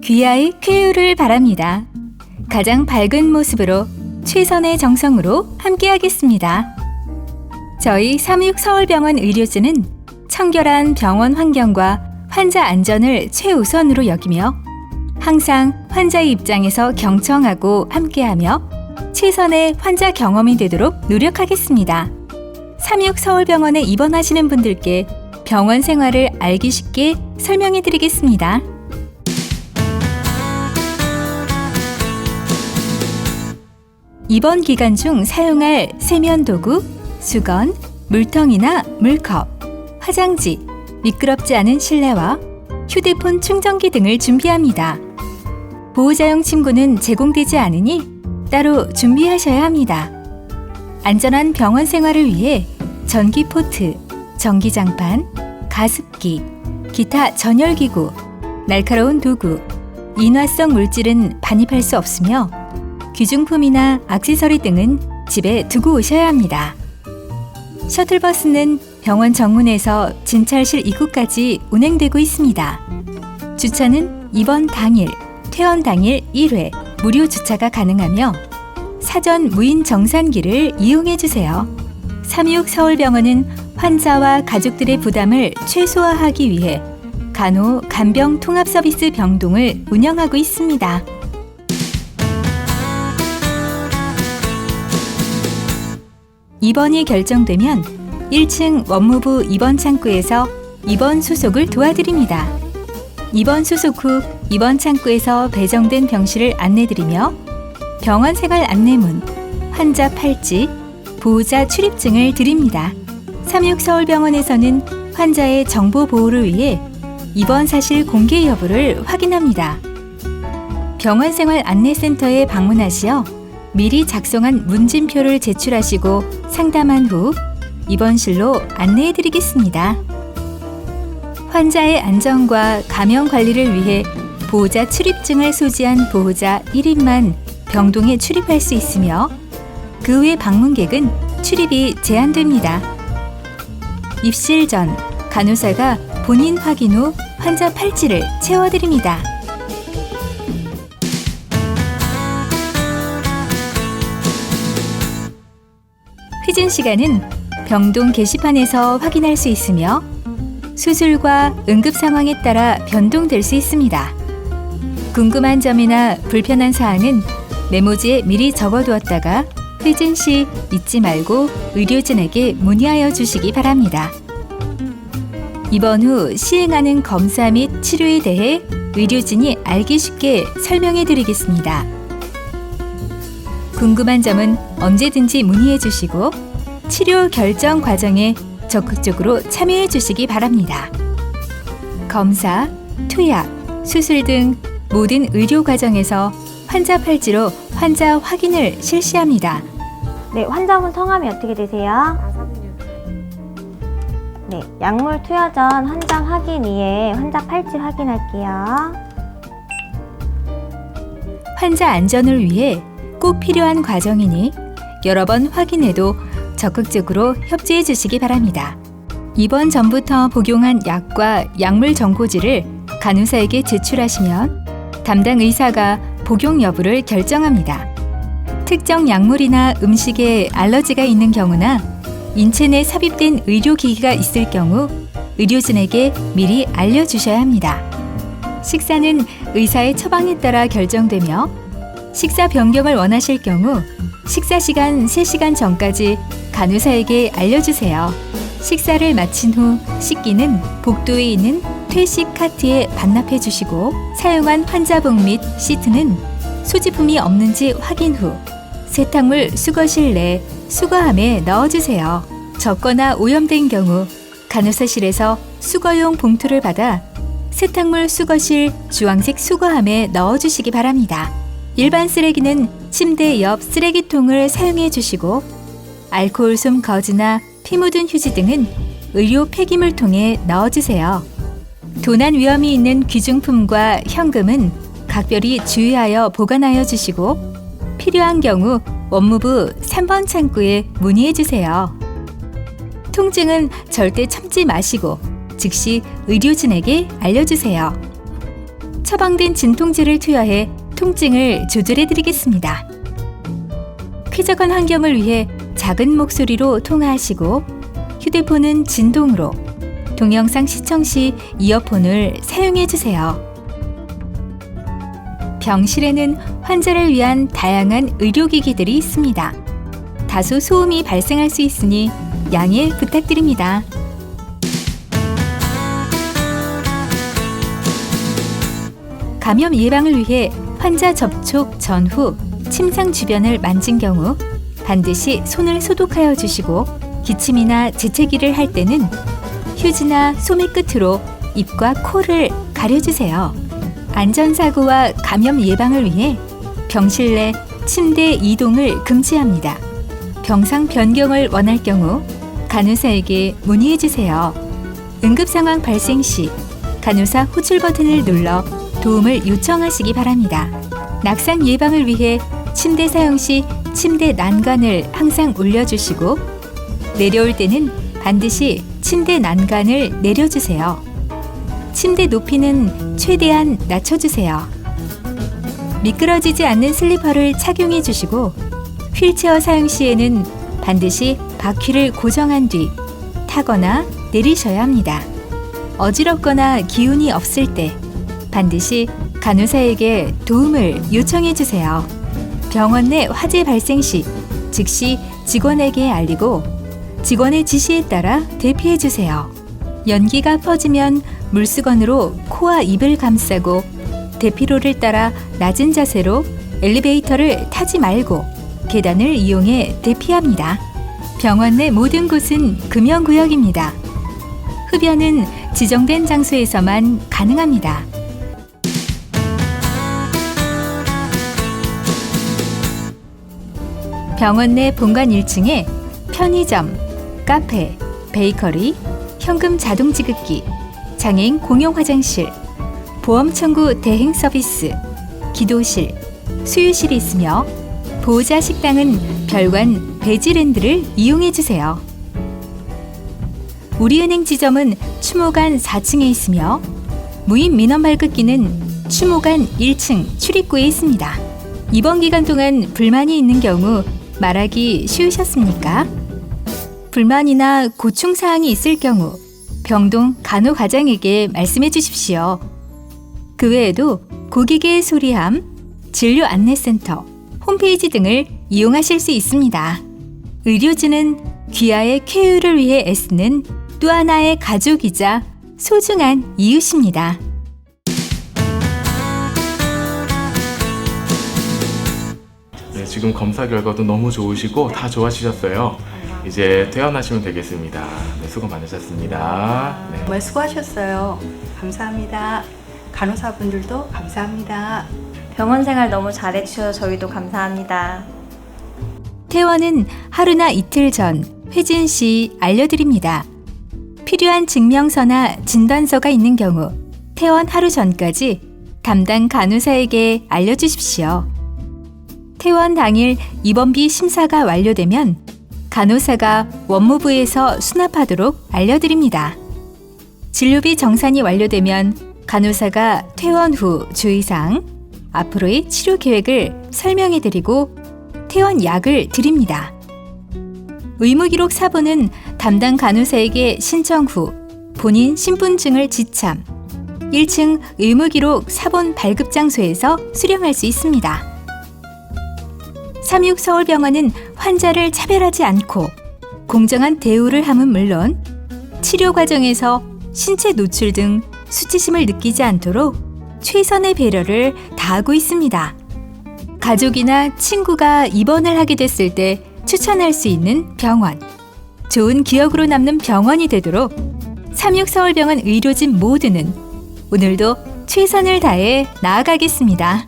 귀하의 쾌유를 바랍니다. 가장 밝은 모습으로 최선의 정성으로 함께하겠습니다. 저희 366서울병원 의료진은 청결한 병원 환경과 환자 안전을 최우선으로 여기며 항상 환자의 입장에서 경청하고 함께하며 최선의 환자 경험이 되도록 노력하겠습니다. 366서울병원에 입원하시는 분들께 병원 생활을 알기 쉽게 설명해 드리겠습니다. 입원 기간 중 사용할 세면도구, 수건, 물통이나 물컵, 화장지, 미끄럽지 않은 실내화, 휴대폰 충전기 등을 준비합니다. 보호자용 침구는 제공되지 않으니 따로 준비하셔야 합니다. 안전한 병원 생활을 위해 전기 포트, 전기장판, 가습기, 기타 전열기구, 날카로운 도구, 인화성 물질은 반입할 수 없으며 귀중품이나 액세서리 등은 집에 두고 오셔야 합니다. 셔틀버스는 병원 정문에서 진찰실 입구까지 운행되고 있습니다. 주차는 입원 당일, 퇴원 당일 1회 무료 주차가 가능하며 사전 무인 정산기를 이용해 주세요. 366서울병원은 환자와 가족들의 부담을 최소화하기 위해 간호 간병 통합 서비스 병동을 운영하고 있습니다. 입원이 결정되면 1층 원무부 입원 창구에서 입원 수속을 도와드립니다. 입원 수속 후 입원 창구에서 배정된 병실을 안내드리며 병원 생활 안내문, 환자 팔찌, 보호자 출입증을 드립니다. 366서울병원에서는 환자의 정보 보호를 위해 입원 사실 공개 여부를 확인합니다. 병원 생활 안내센터에 방문하시어 미리 작성한 문진표를 제출하시고 상담한 후 입원실로 안내해 드리겠습니다. 환자의 안전과 감염 관리를 위해 보호자 출입증을 소지한 보호자 1인만 병동에 출입할 수 있으며 그 외 방문객은 출입이 제한됩니다. 입실 전 간호사가 본인 확인 후 환자 팔찌를 채워드립니다. 퇴진 시간은 병동 게시판에서 확인할 수 있으며 수술과 응급 상황에 따라 변동될 수 있습니다. 궁금한 점이나 불편한 사항은 메모지에 미리 적어두었다가 퇴진 시 잊지 말고 의료진에게 문의하여 주시기 바랍니다. 입원 후 시행하는 검사 및 치료에 대해 의료진이 알기 쉽게 설명해 드리겠습니다. 궁금한 점은 언제든지 문의해 주시고 치료 결정 과정에 적극적으로 참여해 주시기 바랍니다. 검사, 투약, 수술 등 모든 의료 과정에서 환자 팔찌로 환자 확인을 실시합니다. 네, 환자분 성함이 어떻게 되세요? 네, 약물 투여 전 환자 확인 이에 환자 팔찌 확인할게요. 환자 안전을 위해 꼭 필요한 과정이니 여러 번 확인해도 적극적으로 협조해 주시기 바랍니다. 입원 전부터 복용한 약과 약물 정보지를 간호사에게 제출하시면 담당 의사가 복용 여부를 결정합니다. 특정 약물이나 음식에 알러지가 있는 경우나 인체 내 삽입된 의료기기가 있을 경우 의료진에게 미리 알려주셔야 합니다. 식사는 의사의 처방에 따라 결정되며 식사 변경을 원하실 경우 식사 시간 3시간 전까지 간호사에게 알려주세요. 식사를 마친 후 식기는 복도에 있는 퇴식 카트에 반납해 주시고 사용한 환자복 및 시트는 소지품이 없는지 확인 후 세탁물 수거실 내 수거함에 넣어주세요. 적거나 오염된 경우 간호사실에서 수거용 봉투를 받아 세탁물 수거실 주황색 수거함에 넣어주시기 바랍니다. 일반 쓰레기는 침대 옆 쓰레기통을 사용해 주시고 알코올 솜 거즈나 피 묻은 휴지 등은 의료 폐기물통에 넣어주세요. 도난 위험이 있는 귀중품과 현금은 각별히 주의하여 보관하여 주시고 필요한 경우 원무부 3번 창구에 문의해 주세요. 통증은 절대 참지 마시고 즉시 의료진에게 알려주세요. 처방된 진통제를 투여해 통증을 조절해 드리겠습니다. 쾌적한 환경을 위해 작은 목소리로 통화하시고 휴대폰은 진동으로, 동영상 시청 시 이어폰을 사용해 주세요. 병실에는 환자를 위한 다양한 의료기기들이 있습니다. 다소 소음이 발생할 수 있으니 양해 부탁드립니다. 감염 예방을 위해 환자 접촉 전후 침상 주변을 만진 경우 반드시 손을 소독하여 주시고, 기침이나 재채기를 할 때는 휴지나 소매 끝으로 입과 코를 가려주세요. 안전사고와 감염 예방을 위해 병실 내 침대 이동을 금지합니다. 병상 변경을 원할 경우 간호사에게 문의해 주세요. 응급상황 발생 시 간호사 호출 버튼을 눌러 도움을 요청하시기 바랍니다. 낙상 예방을 위해 침대 사용 시 침대 난간을 항상 올려주시고, 내려올 때는 반드시 침대 난간을 내려주세요. 침대 높이는 최대한 낮춰주세요. 미끄러지지 않는 슬리퍼를 착용해 주시고, 휠체어 사용 시에는 반드시 바퀴를 고정한 뒤 타거나 내리셔야 합니다. 어지럽거나 기운이 없을 때 반드시 간호사에게 도움을 요청해 주세요. 병원 내 화재 발생 시 즉시 직원에게 알리고 직원의 지시에 따라 대피해 주세요. 연기가 퍼지면 물수건으로 코와 입을 감싸고 대피로를 따라 낮은 자세로 엘리베이터를 타지 말고 계단을 이용해 대피합니다. 병원 내 모든 곳은 금연구역입니다. 흡연은 지정된 장소에서만 가능합니다. 병원 내 본관 1층에 편의점, 카페, 베이커리, 현금 자동 지급기, 장애인 공용 화장실, 보험 청구 대행 서비스, 기도실, 수유실이 있으며 보호자 식당은 별관 베지랜드를 이용해 주세요. 우리은행 지점은 추모관 4층에 있으며 무인 민원 발급기는 추모관 1층 출입구에 있습니다. 이번 기간 동안 불만이 있는 경우 말하기 쉬우셨습니까? 불만이나 고충사항이 있을 경우 병동 간호과장에게 말씀해 주십시오. 그 외에도 고객의 소리함, 진료 안내센터, 홈페이지 등을 이용하실 수 있습니다. 의료진은 귀하의 쾌유를 위해 애쓰는 또 하나의 가족이자 소중한 이웃입니다. 네, 지금 검사 결과도 너무 좋으시고 다 좋아지셨어요. 이제 퇴원하시면 되겠습니다. 네, 수고 많으셨습니다. 네. 정말 수고하셨어요. 감사합니다. 간호사분들도 감사합니다. 병원 생활 너무 잘해주셔서 저희도 감사합니다. 퇴원은 하루나 이틀 전 회진 시 알려드립니다. 필요한 증명서나 진단서가 있는 경우 퇴원 하루 전까지 담당 간호사에게 알려주십시오. 퇴원 당일 입원비 심사가 완료되면 간호사가 원무부에서 수납하도록 알려드립니다. 진료비 정산이 완료되면 간호사가 퇴원 후 주의사항, 앞으로의 치료 계획을 설명해드리고 퇴원 약을 드립니다. 의무기록 사본은 담당 간호사에게 신청 후 본인 신분증을 지참, 1층 의무기록 사본 발급 장소에서 수령할 수 있습니다. 36서울병원은 환자를 차별하지 않고 공정한 대우를 함은 물론 치료 과정에서 신체 노출 등 수치심을 느끼지 않도록 최선의 배려를 다하고 있습니다. 가족이나 친구가 입원을 하게 됐을 때 추천할 수 있는 병원, 좋은 기억으로 남는 병원이 되도록 36서울병원 의료진 모두는 오늘도 최선을 다해 나아가겠습니다.